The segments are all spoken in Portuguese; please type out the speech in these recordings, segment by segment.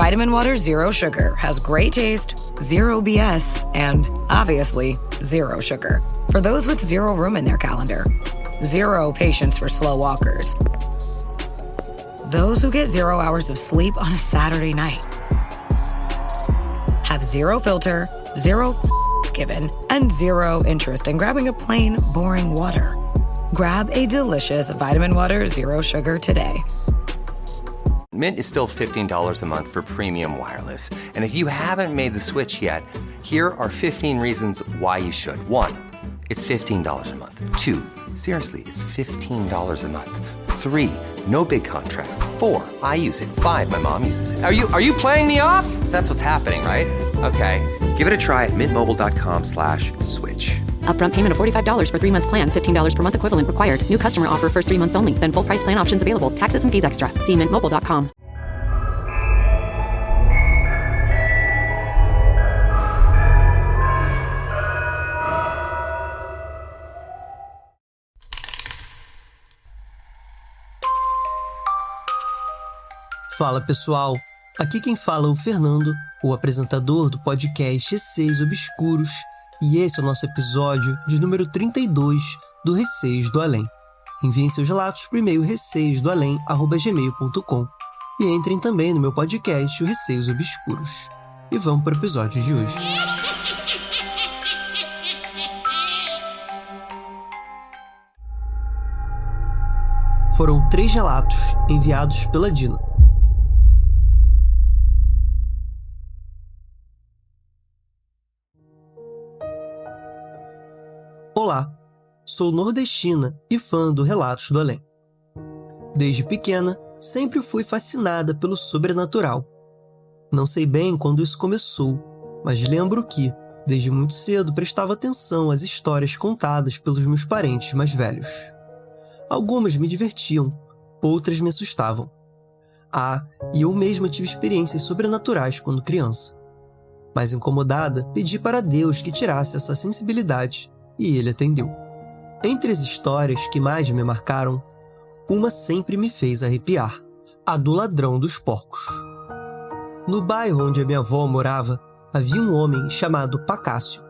Vitamin Water Zero Sugar has great taste, zero BS, and, obviously, zero sugar. For those with zero room in their calendar. Zero patience for slow walkers. Those who get 0 hours of sleep on a Saturday night. Have zero filter, zero given, and zero interest in grabbing a plain, boring water. Grab a delicious Vitamin Water Zero Sugar today. Mint is still $15 a month for premium wireless. And if you haven't made the switch yet, here are 15 reasons why you should. 1, it's $15 a month. 2, seriously, it's $15 a month. 3, no big contracts. 4, I use it. 5, my mom uses it. Are you playing me off? That's what's happening, right? Okay, give it a try at mintmobile.com/switch. Upfront payment of $45 for 3-month plan, $15 per month equivalent required. New customer offer first 3 months only. Then full price plan options available. Taxes and fees extra. See mintmobile.com. Fala pessoal, aqui quem fala é o Fernando, o apresentador do podcast Receios Obscuros, e esse é o nosso episódio de número 32 do Receios do Além. Enviem seus relatos por e-mail receiodoalém@gmail.com e entrem também no meu podcast, o Receios Obscuros. E vamos para o episódio de hoje. Foram 3 relatos enviados pela Dina. Olá, sou nordestina e fã do Relatos do Além. Desde pequena, sempre fui fascinada pelo sobrenatural. Não sei bem quando isso começou, mas lembro que, desde muito cedo, prestava atenção às histórias contadas pelos meus parentes mais velhos. Algumas me divertiam, outras me assustavam. E eu mesma tive experiências sobrenaturais quando criança. Mas incomodada, pedi para Deus que tirasse essa sensibilidade. E ele atendeu. Entre as histórias que mais me marcaram, uma sempre me fez arrepiar, a do ladrão dos porcos. No bairro onde a minha avó morava, havia um homem chamado Pacácio.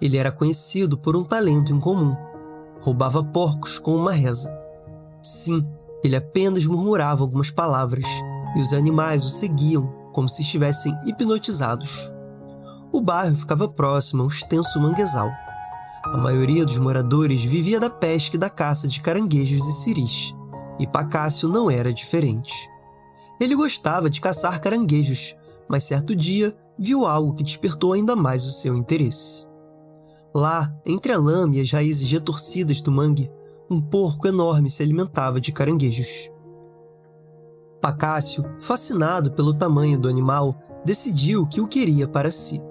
Ele era conhecido por um talento incomum. Roubava porcos com uma reza. Sim, ele apenas murmurava algumas palavras, e os animais o seguiam como se estivessem hipnotizados. O bairro ficava próximo a um extenso manguezal. A maioria dos moradores vivia da pesca e da caça de caranguejos e ciris, e Pacácio não era diferente. Ele gostava de caçar caranguejos, mas certo dia viu algo que despertou ainda mais o seu interesse. Lá, entre a lama e as raízes retorcidas do mangue, um porco enorme se alimentava de caranguejos. Pacácio, fascinado pelo tamanho do animal, decidiu que o queria para si.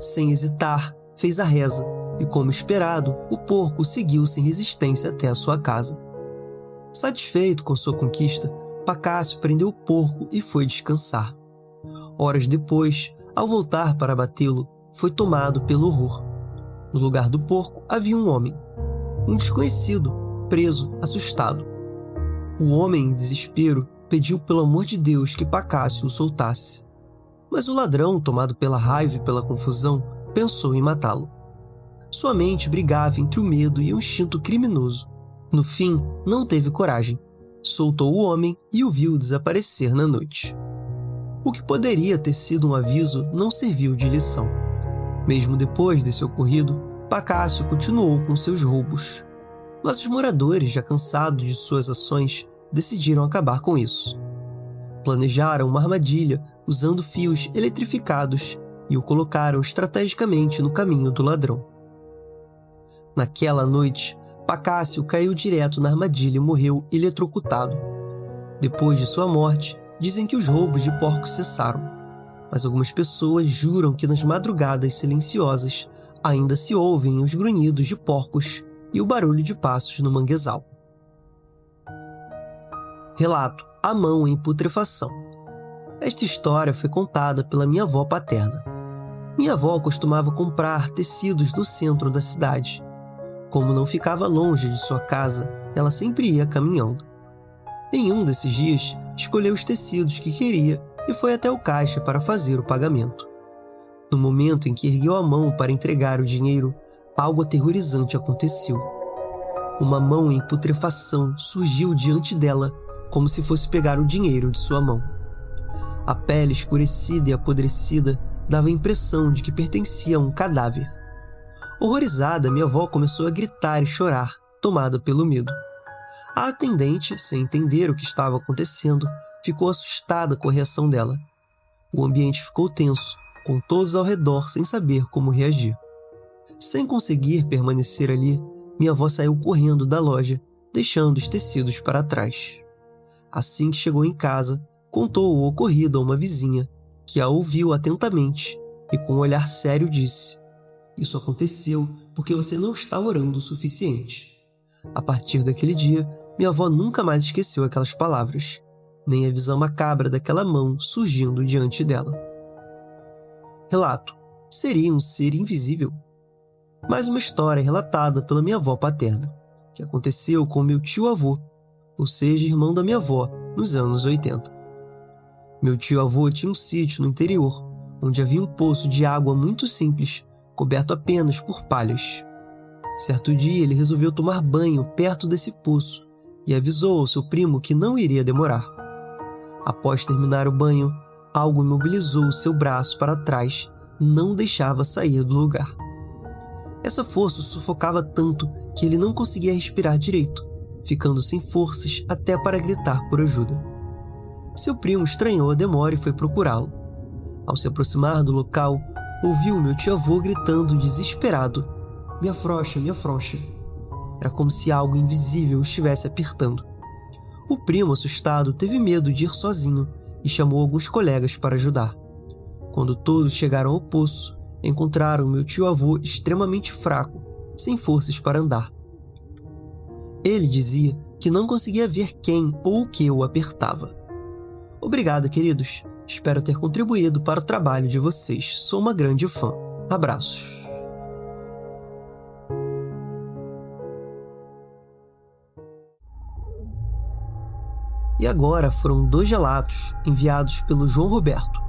Sem hesitar, fez a reza, e como esperado, o porco seguiu sem resistência até a sua casa. Satisfeito com sua conquista, Pacácio prendeu o porco e foi descansar. Horas depois, ao voltar para abatê-lo, foi tomado pelo horror. No lugar do porco havia um homem, um desconhecido, preso, assustado. O homem, em desespero, pediu pelo amor de Deus que Pacácio o soltasse. Mas o ladrão, tomado pela raiva e pela confusão, pensou em matá-lo. Sua mente brigava entre o medo e o instinto criminoso. No fim, não teve coragem. Soltou o homem e o viu desaparecer na noite. O que poderia ter sido um aviso não serviu de lição. Mesmo depois desse ocorrido, Pacácio continuou com seus roubos. Mas os moradores, já cansados de suas ações, decidiram acabar com isso. Planejaram uma armadilha usando fios eletrificados e o colocaram estrategicamente no caminho do ladrão. Naquela noite, Pacácio caiu direto na armadilha e morreu eletrocutado. Depois de sua morte, dizem que os roubos de porcos cessaram, mas algumas pessoas juram que nas madrugadas silenciosas ainda se ouvem os grunhidos de porcos e o barulho de passos no manguezal. Relato: A mão em putrefação. Esta história foi contada pela minha avó paterna. Minha avó costumava comprar tecidos no centro da cidade. Como não ficava longe de sua casa, ela sempre ia caminhando. Em um desses dias, escolheu os tecidos que queria e foi até o caixa para fazer o pagamento. No momento em que ergueu a mão para entregar o dinheiro, algo aterrorizante aconteceu. Uma mão em putrefação surgiu diante dela, como se fosse pegar o dinheiro de sua mão. A pele escurecida e apodrecida dava a impressão de que pertencia a um cadáver. Horrorizada, minha avó começou a gritar e chorar, tomada pelo medo. A atendente, sem entender o que estava acontecendo, ficou assustada com a reação dela. O ambiente ficou tenso, com todos ao redor sem saber como reagir. Sem conseguir permanecer ali, minha avó saiu correndo da loja, deixando os tecidos para trás. Assim que chegou em casa, contou o ocorrido a uma vizinha, que a ouviu atentamente e com um olhar sério disse: "Isso aconteceu porque você não está orando o suficiente." A partir daquele dia, minha avó nunca mais esqueceu aquelas palavras, nem a visão macabra daquela mão surgindo diante dela. Relato: seria um ser invisível? Mais uma história relatada pela minha avó paterna, que aconteceu com meu tio-avô, ou seja, irmão da minha avó, nos anos 80. Meu tio-avô tinha um sítio no interior, onde havia um poço de água muito simples, coberto apenas por palhas. Certo dia, ele resolveu tomar banho perto desse poço e avisou ao seu primo que não iria demorar. Após terminar o banho, algo imobilizou seu braço para trás e não deixava sair do lugar. Essa força o sufocava tanto que ele não conseguia respirar direito, ficando sem forças até para gritar por ajuda. Seu primo estranhou a demora e foi procurá-lo. Ao se aproximar do local, ouviu meu tio-avô gritando desesperado: "Me afrouxa, me afrouxa." Era como se algo invisível o estivesse apertando. O primo, assustado, teve medo de ir sozinho e chamou alguns colegas para ajudar. Quando todos chegaram ao poço, encontraram meu tio-avô extremamente fraco, sem forças para andar. Ele dizia que não conseguia ver quem ou o que o apertava. Obrigado, queridos. Espero ter contribuído para o trabalho de vocês. Sou uma grande fã. Abraços. E agora foram 2 relatos enviados pelo João Roberto.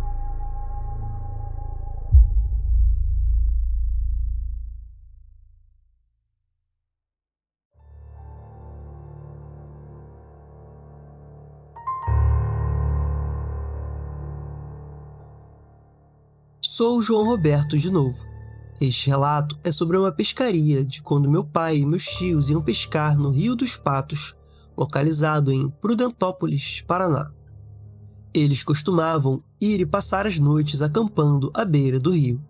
Sou o João Roberto de novo. Este relato é sobre uma pescaria de quando meu pai e meus tios iam pescar no Rio dos Patos, localizado em Prudentópolis, Paraná. Eles costumavam ir e passar as noites acampando à beira do rio,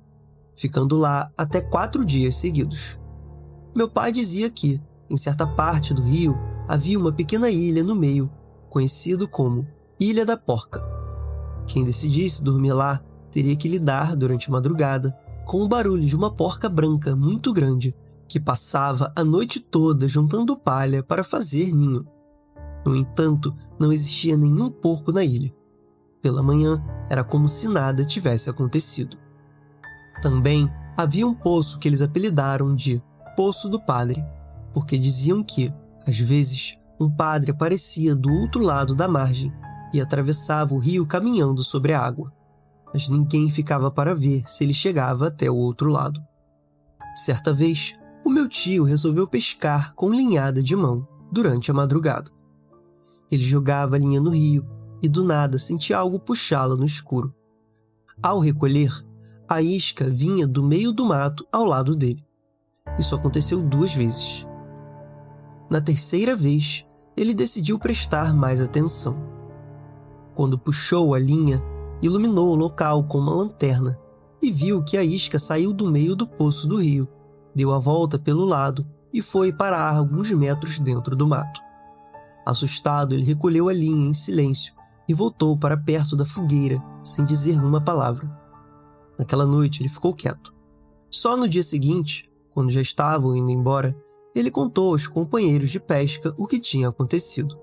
ficando lá até 4 dias seguidos. Meu pai dizia que, em certa parte do rio, havia uma pequena ilha no meio, conhecido como Ilha da Porca. Quem decidisse dormir lá teria que lidar, durante a madrugada, com o barulho de uma porca branca muito grande, que passava a noite toda juntando palha para fazer ninho. No entanto, não existia nenhum porco na ilha. Pela manhã, era como se nada tivesse acontecido. Também havia um poço que eles apelidaram de Poço do Padre, porque diziam que, às vezes, um padre aparecia do outro lado da margem e atravessava o rio caminhando sobre a água, mas ninguém ficava para ver se ele chegava até o outro lado. Certa vez, o meu tio resolveu pescar com linhada de mão durante a madrugada. Ele jogava a linha no rio e do nada sentia algo puxá-la no escuro. Ao recolher, a isca vinha do meio do mato ao lado dele. Isso aconteceu 2 vezes. Na terceira vez, ele decidiu prestar mais atenção. Quando puxou a linha, iluminou o local com uma lanterna e viu que a isca saiu do meio do poço do rio, deu a volta pelo lado e foi parar alguns metros dentro do mato. Assustado, ele recolheu a linha em silêncio e voltou para perto da fogueira, sem dizer uma palavra. Naquela noite, ele ficou quieto. Só no dia seguinte, quando já estavam indo embora, ele contou aos companheiros de pesca o que tinha acontecido.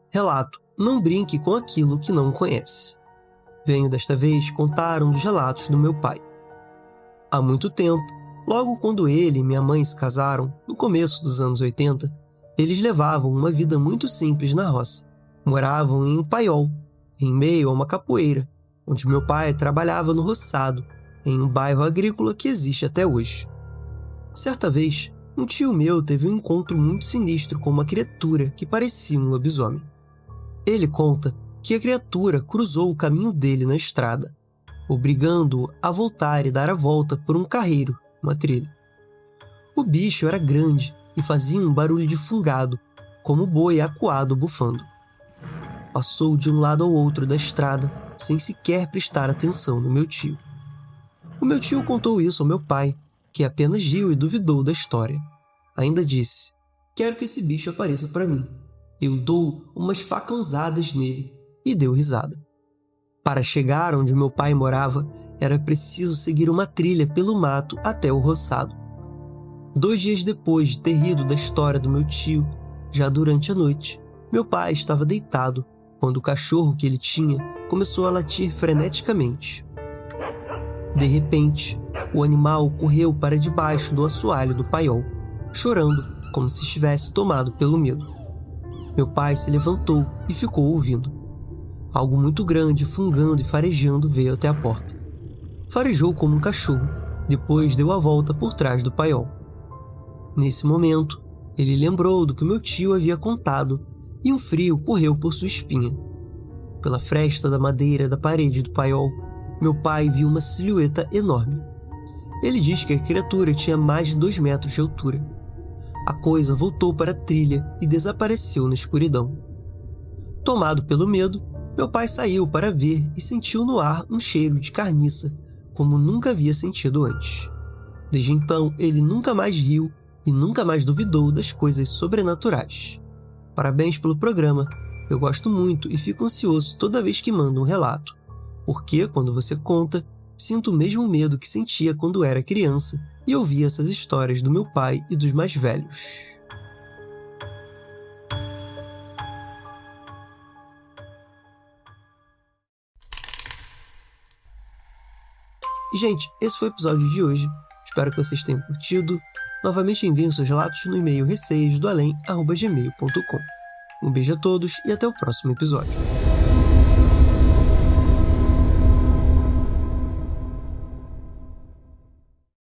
Relato: não brinque com aquilo que não conhece. Venho desta vez contar um dos relatos do meu pai. Há muito tempo, logo quando ele e minha mãe se casaram, no começo dos anos 80, eles levavam uma vida muito simples na roça, Moravam em um paiol, em meio a uma capoeira, onde meu pai trabalhava no roçado, em um bairro agrícola que existe até hoje. Certa vez, um tio meu teve um encontro muito sinistro com uma criatura que parecia um lobisomem. Ele conta que a criatura cruzou o caminho dele na estrada, obrigando-o a voltar e dar a volta por um carreiro, uma trilha. O bicho era grande e fazia um barulho de fungado, como o boi acuado bufando. Passou de um lado ao outro da estrada, sem sequer prestar atenção no meu tio. O meu tio contou isso ao meu pai, que apenas riu e duvidou da história. Ainda disse: "Quero que esse bicho apareça para mim. Eu dou umas facãozadas nele." E deu risada. Para chegar onde meu pai morava, era preciso seguir uma trilha pelo mato até o roçado. 2 dias depois de ter rido da história do meu tio, já durante a noite, meu pai estava deitado quando o cachorro que ele tinha começou a latir freneticamente. De repente, o animal correu para debaixo do assoalho do paiol, chorando como se estivesse tomado pelo medo. Meu pai se levantou e ficou ouvindo. Algo muito grande, fungando e farejando, veio até a porta. Farejou como um cachorro, depois deu a volta por trás do paiol. Nesse momento, ele lembrou do que meu tio havia contado e um frio correu por sua espinha. Pela fresta da madeira da parede do paiol, meu pai viu uma silhueta enorme. Ele diz que a criatura tinha mais de 2 metros de altura. A coisa voltou para a trilha e desapareceu na escuridão. Tomado pelo medo, meu pai saiu para ver e sentiu no ar um cheiro de carniça, como nunca havia sentido antes. Desde então, ele nunca mais riu e nunca mais duvidou das coisas sobrenaturais. Parabéns pelo programa. Eu gosto muito e fico ansioso toda vez que mando um relato, porque, quando você conta, sinto o mesmo medo que sentia quando era criança e ouvia essas histórias do meu pai e dos mais velhos. Gente, esse foi o episódio de hoje. Espero que vocês tenham curtido. Novamente enviem seus relatos no e-mail receiosdoalém@gmail.com. Um beijo a todos e até o próximo episódio.